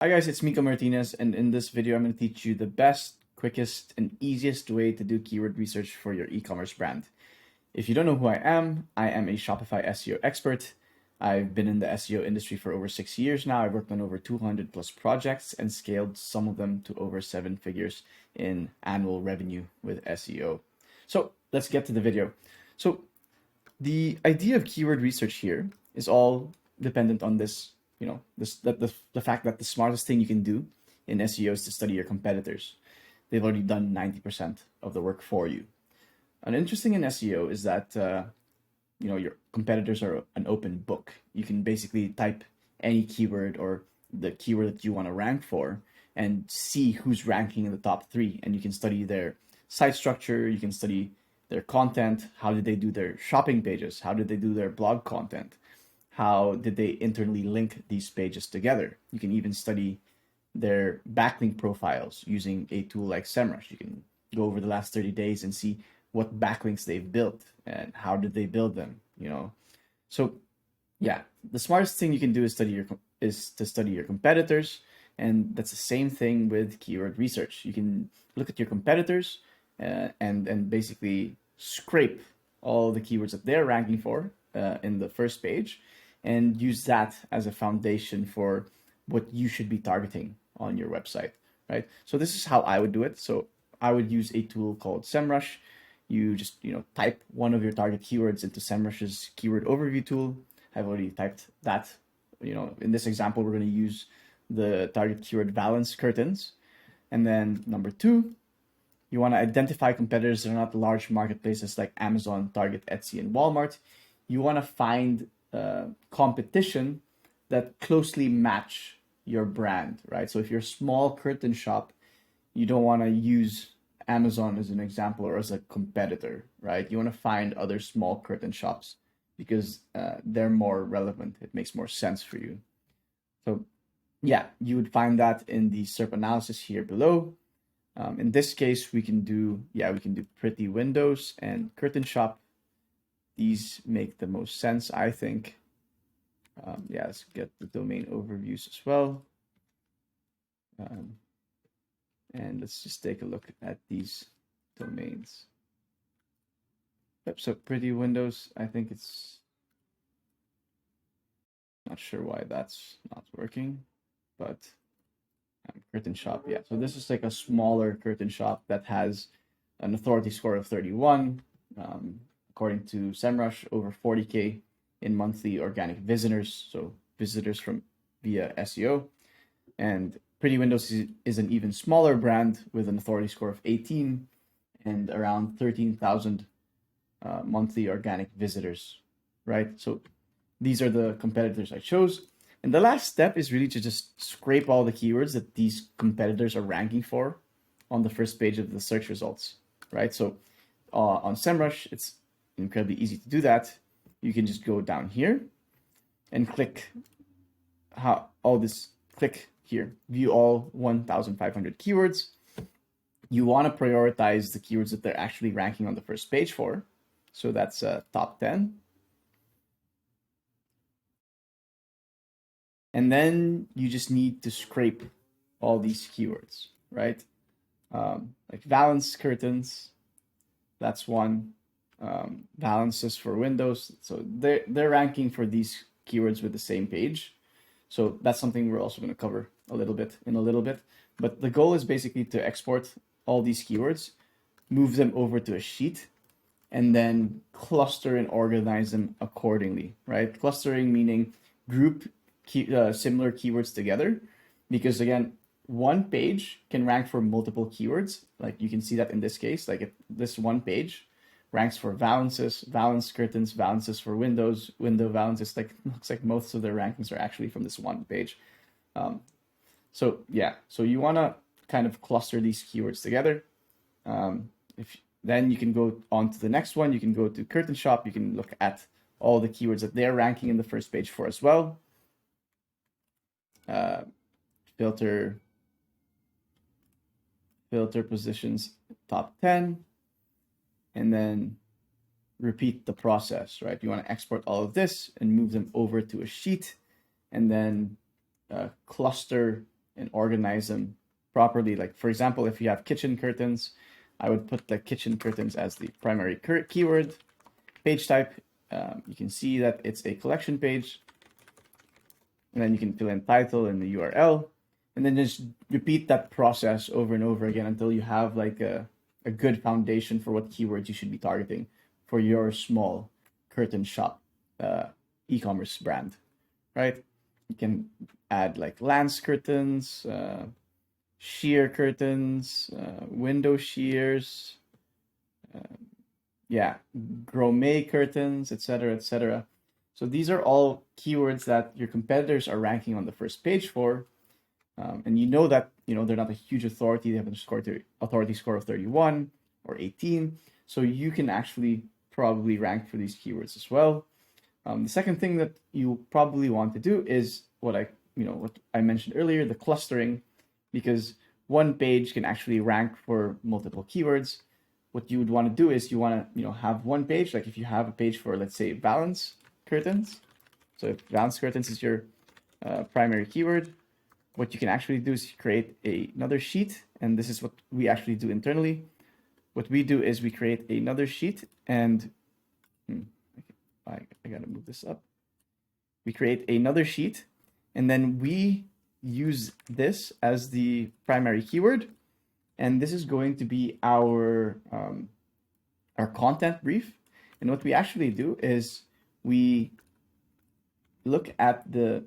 Hi guys, it's Miko Martinez, and in this video I'm going to teach you the best, quickest, and easiest way to do keyword research for your e-commerce brand. If you don't know who I am a Shopify SEO expert. I've been in the SEO industry for over 6 years now. I've worked on over 200 plus projects and scaled some of them to over 7 figures in annual revenue with SEO. So let's get to the video. So the idea of keyword research here is all dependent on this, the fact that the smartest thing you can do in SEO is to study your competitors. They've already done 90% of the work for you. And interesting in SEO is that your competitors are an open book. You can basically type any keyword or the keyword that you want to rank for and see who's ranking in the top 3, and you can study their site structure, you can study their content, how did they do their shopping pages, how did they do their blog content, how did they internally link these pages together. You can even study their backlink profiles using a tool like SEMrush. You can go over the last 30 days and see what backlinks they've built and how did they build them, So yeah, the smartest thing you can do is to study your competitors, and that's the same thing with keyword research. You can look at your competitors and basically scrape all the keywords that they're ranking for in the first page, and use that as a foundation for what you should be targeting on your website, right? So this is how I would do it. So I would use a tool called SEMrush. You just type one of your target keywords into SEMrush's keyword overview tool. I've already typed that. In this example, we're going to use the target keyword valance curtains. And then number 2, you want to identify competitors that are not large marketplaces like Amazon, Target, Etsy, and Walmart. You want to find competition that closely match your brand, right? So if you're a small curtain shop, you don't want to use Amazon as an example or as a competitor, right? You want to find other small curtain shops because they're more relevant. It makes more sense for you. So yeah, you would find that in the SERP analysis here below. In this case, we can do pretty windows and curtain shop. These make the most sense, I think. Let's get the domain overviews as well. And let's just take a look at these domains. Yep, so pretty windows, I think it's not sure why that's not working, but curtain shop, yeah. So this is like a smaller curtain shop that has an authority score of 31. According to SEMrush, over 40K in monthly organic visitors, so visitors from via SEO. And Pretty Windows is an even smaller brand with an authority score of 18 and around 13,000 monthly organic visitors, right? So these are the competitors I chose. And the last step is really to just scrape all the keywords that these competitors are ranking for on the first page of the search results, right? So on SEMrush, it's incredibly easy to do that. You can just go down here and click click here, view all 1,500 keywords. You want to prioritize the keywords that they're actually ranking on the first page for. So that's top 10. And then you just need to scrape all these keywords, right? Like valance curtains, that's one. Balances for windows. So they're ranking for these keywords with the same page. So that's something we're also going to cover a little bit. But the goal is basically to export all these keywords, move them over to a sheet, and then cluster and organize them accordingly, right? Clustering meaning group similar keywords together, because again, one page can rank for multiple keywords. Like you can see that in this case, like if this one page ranks for valances, valance curtains, valances for windows, window valances. Looks like most of their rankings are actually from this one page. So you want to kind of cluster these keywords together. Then you can go on to the next one. You can go to curtain shop. You can look at all the keywords that they're ranking in the first page for as well. Filter positions top 10. And then repeat the process, right? You want to export all of this and move them over to a sheet, and then cluster and organize them properly. Like for example, if you have kitchen curtains, I would put the kitchen curtains as the primary keyword. Page type, you can see that it's a collection page. And then you can fill in title and the URL. And then just repeat that process over and over again until you have like a good foundation for what keywords you should be targeting for your small curtain shop e-commerce brand, right? You can add like lance curtains, sheer curtains, window shears, gourmet curtains, etc., etc. So these are all keywords that your competitors are ranking on the first page for, and you know that they're not a huge authority. They have a authority score of 31 or 18, so you can actually probably rank for these keywords as well. The second thing that you probably want to do is what I mentioned earlier, the clustering, because one page can actually rank for multiple keywords. What you would want to do is you want to have one page, like if you have a page for, let's say, valance curtains. So if valance curtains is your primary keyword, what you can actually do is create another sheet, and this is what we actually do internally. What we do is we create another sheet, and I gotta move this up. We create another sheet, and then we use this as the primary keyword, and this is going to be our content brief. And what we actually do is we look at the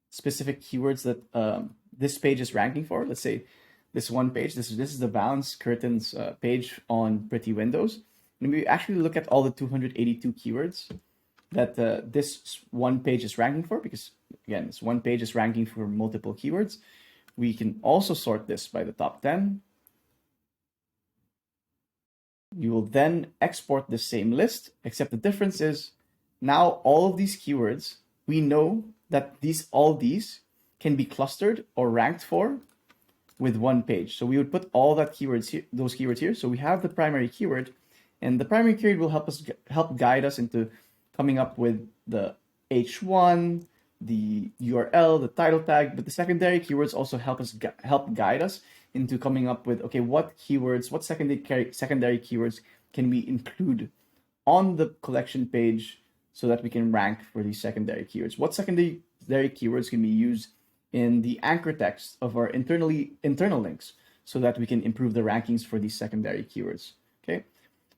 specific keywords that this page is ranking for. Let's say this one page, this is the valance curtains page on Pretty Windows. And we actually look at all the 282 keywords that this one page is ranking for, because again, this one page is ranking for multiple keywords. We can also sort this by the top 10. You will then export the same list, except the difference is now all of these keywords, we know that all these can be clustered or ranked for with one page. So we would put all that keywords here, those keywords here. So we have the primary keyword, and the primary keyword will help guide us into coming up with the H1, the URL, the title tag, but the secondary keywords also help guide us into coming up with, okay, what secondary keywords can we include on the collection page so that we can rank for these secondary keywords? What secondary keywords can be used in the anchor text of our internal links so that we can improve the rankings for these secondary keywords? Okay,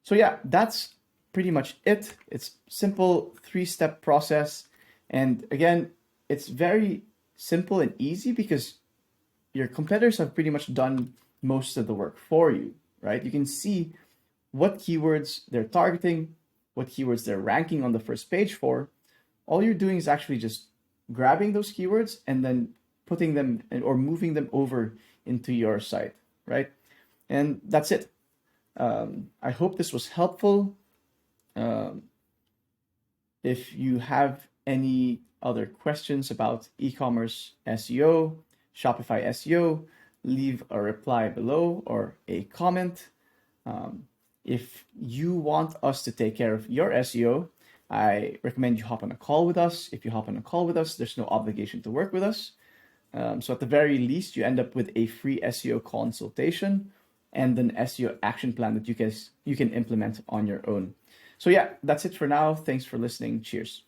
so yeah, that's pretty much it. It's simple 3-step process, and again, it's very simple and easy because your competitors have pretty much done most of the work for you, right? You can see what keywords they're targeting, what keywords they're ranking on the first page for. All you're doing is actually just grabbing those keywords and then putting them or moving them over into your site, right? And that's it. I hope this was helpful. If you have any other questions about e-commerce SEO, Shopify SEO, leave a reply below or a comment. If you want us to take care of your SEO, I recommend you hop on a call with us. If you hop on a call with us, there's no obligation to work with us. So at the very least, you end up with a free SEO consultation and an SEO action plan that you can implement on your own. So yeah, that's it for now. Thanks for listening. Cheers.